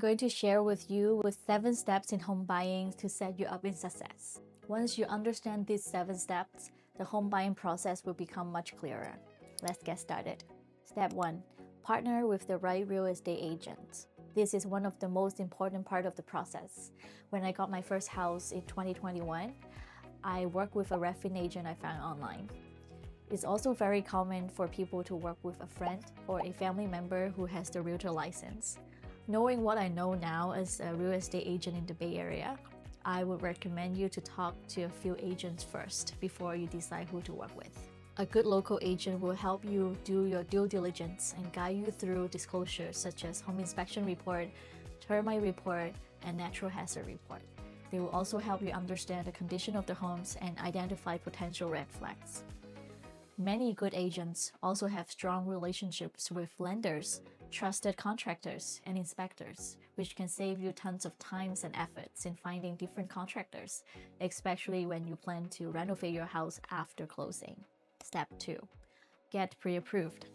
going to share with you 7 steps in home buying to set you up in success. Once you understand these 7 steps, the home buying process will become much clearer. Let's get started. Step 1. Partner with the right real estate agent. This is one of the most important part of the process. When I got my first house in 2021, I worked with a refinance agent I found online. It's also very common for people to work with a friend or a family member who has the realtor license. Knowing what I know now as a real estate agent in the Bay Area, I would recommend you to talk to a few agents first before you decide who to work with. A good local agent will help you do your due diligence and guide you through disclosures such as home inspection report, termite report, and natural hazard report. They will also help you understand the condition of the homes and identify potential red flags. Many good agents also have strong relationships with lenders, trusted contractors, and inspectors, which can save you tons of time and efforts in finding different contractors, especially when you plan to renovate your house after closing. Step 2. Get pre-approved.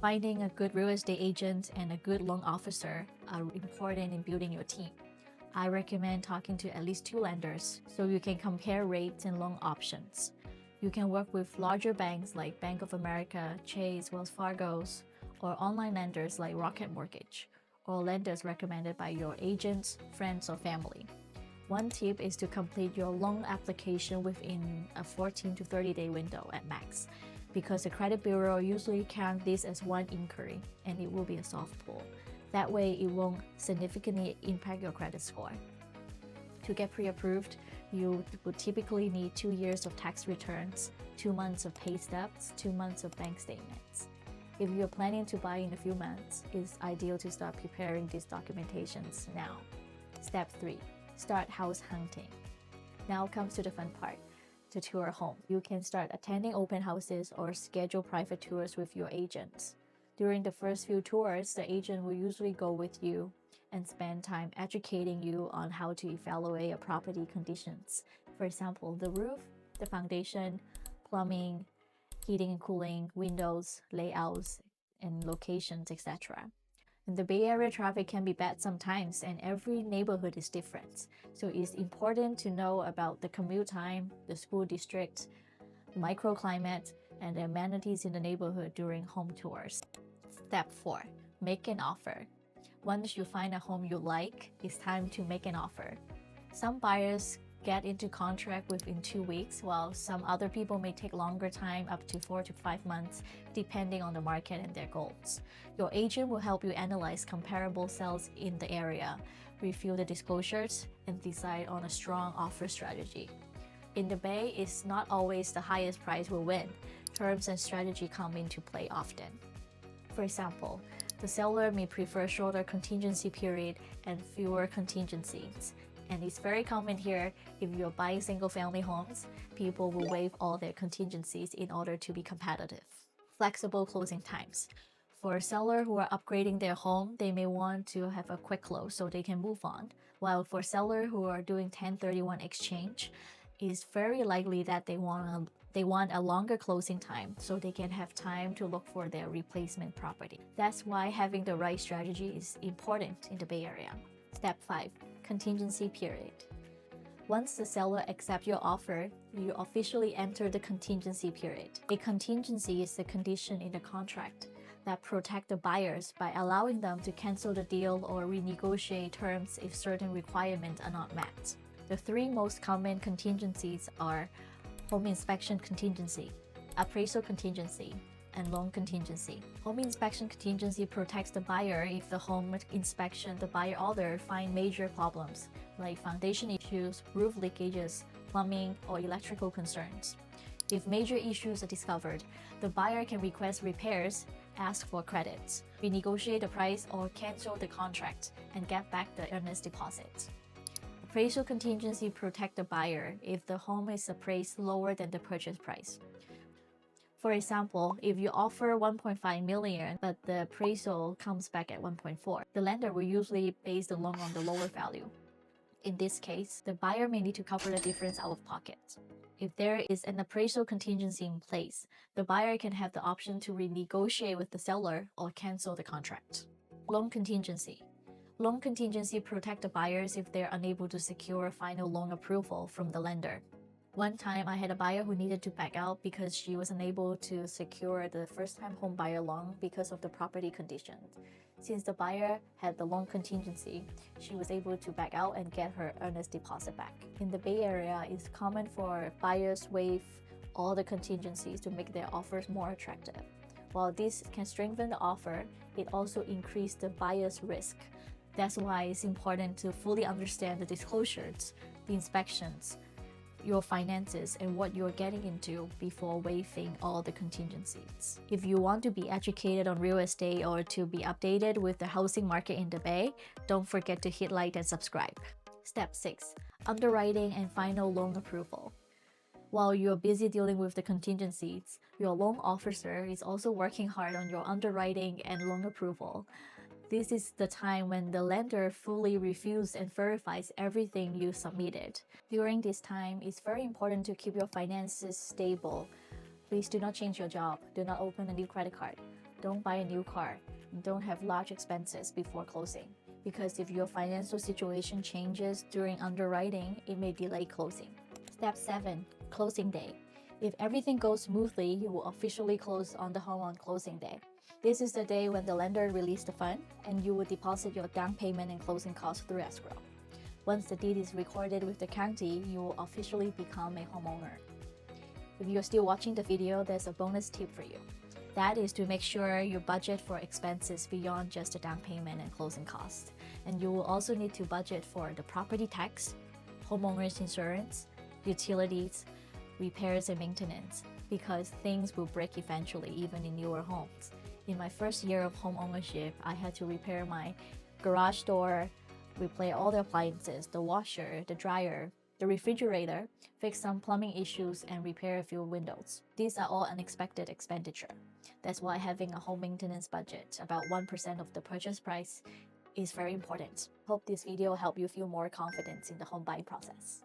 Finding a good real estate agent and a good loan officer are important in building your team. I recommend talking to at least 2 lenders so you can compare rates and loan options. You can work with larger banks like Bank of America, Chase, Wells Fargo's, or online lenders like Rocket Mortgage, or lenders recommended by your agents, friends, or family. One tip is to complete your loan application within a 14 to 30-day window at max, because the credit bureau usually count this as one inquiry, and it will be a soft pull. That way, it won't significantly impact your credit score. To get pre-approved, you would typically need 2 years of tax returns, 2 months of pay stubs, 2 months of bank statements. If you're planning to buy in a few months, it's ideal to start preparing these documentations now. Step 3. Start house hunting. Now comes to the fun part, to tour a home. You can start attending open houses or schedule private tours with your agents. During the first few tours, the agent will usually go with you and spend time educating you on how to evaluate a property conditions. For example, the roof, the foundation, plumbing, heating and cooling, windows, layouts, and locations, etc. In the Bay Area, traffic can be bad sometimes, and every neighborhood is different. So it's important to know about the commute time, the school district, microclimate, and the amenities in the neighborhood during home tours. Step 4. Make an offer. Once you find a home you like, it's time to make an offer. Some buyers get into contract within 2 weeks, while some other people may take longer time, up to 4 to 5 months, depending on the market and their goals. Your agent will help you analyze comparable sales in the area, review the disclosures, and decide on a strong offer strategy. In the Bay, it's not always the highest price will win. Terms and strategy come into play often. For example, the seller may prefer shorter contingency period and fewer contingencies. And it's very common here, if you're buying single-family homes, people will waive all their contingencies in order to be competitive. Flexible closing times. For a seller who are upgrading their home, they may want to have a quick close so they can move on. While for sellers who are doing 1031 exchange, it's very likely that they want a longer closing time so they can have time to look for their replacement property. That's why having the right strategy is important in the Bay Area. Step 5. Contingency period. Once the seller accepts your offer, you officially enter the contingency period. A contingency is a condition in the contract that protect the buyers by allowing them to cancel the deal or renegotiate terms if certain requirements are not met. The 3 most common contingencies are home inspection contingency, appraisal contingency, and loan contingency. Home inspection contingency protects the buyer if the home inspection the buyer order find major problems like foundation issues, roof leakages, plumbing, or electrical concerns. If major issues are discovered, the buyer can request repairs, ask for credits, renegotiate the price, or cancel the contract and get back the earnest deposit. Appraisal contingency protects the buyer if the home is appraised lower than the purchase price. For example, if you offer 1.5 million but the appraisal comes back at 1.4, the lender will usually base the loan on the lower value. In this case, the buyer may need to cover the difference out of pocket. If there is an appraisal contingency in place, the buyer can have the option to renegotiate with the seller or cancel the contract. Loan contingency. Loan contingency protect the buyers if they're unable to secure a final loan approval from the lender. One time, I had a buyer who needed to back out because she was unable to secure the first-time home buyer loan because of the property conditions. Since the buyer had the loan contingency, she was able to back out and get her earnest deposit back. In the Bay Area, it's common for buyers waive all the contingencies to make their offers more attractive. While this can strengthen the offer, it also increases the buyer's risk. That's why it's important to fully understand the disclosures, the inspections, your finances, and what you're getting into before waiving all the contingencies. If you want to be educated on real estate or to be updated with the housing market in the Bay, don't forget to hit like and subscribe. Step 6. Underwriting and final loan approval. While you're busy dealing with the contingencies, your loan officer is also working hard on your underwriting and loan approval. This is the time when the lender fully reviews and verifies everything you submitted. During this time, it's very important to keep your finances stable. Please do not change your job, do not open a new credit card, don't buy a new car, and don't have large expenses before closing. Because if your financial situation changes during underwriting, it may delay closing. Step 7. Closing day. If everything goes smoothly, you will officially close on the home on closing day. This is the day when the lender releases the fund and you will deposit your down payment and closing costs through escrow. Once the deed is recorded with the county, you will officially become a homeowner. If you're still watching the video, there's a bonus tip for you. That is to make sure you budget for expenses beyond just the down payment and closing costs. And you will also need to budget for the property tax, homeowner's insurance, utilities, repairs and maintenance, because things will break eventually even in newer homes. In my first year of home ownership, I had to repair my garage door, replace all the appliances, the washer, the dryer, the refrigerator, fix some plumbing issues, and repair a few windows. These are all unexpected expenditure. That's why having a home maintenance budget, about 1% of the purchase price, is very important. Hope this video helped you feel more confident in the home buying process.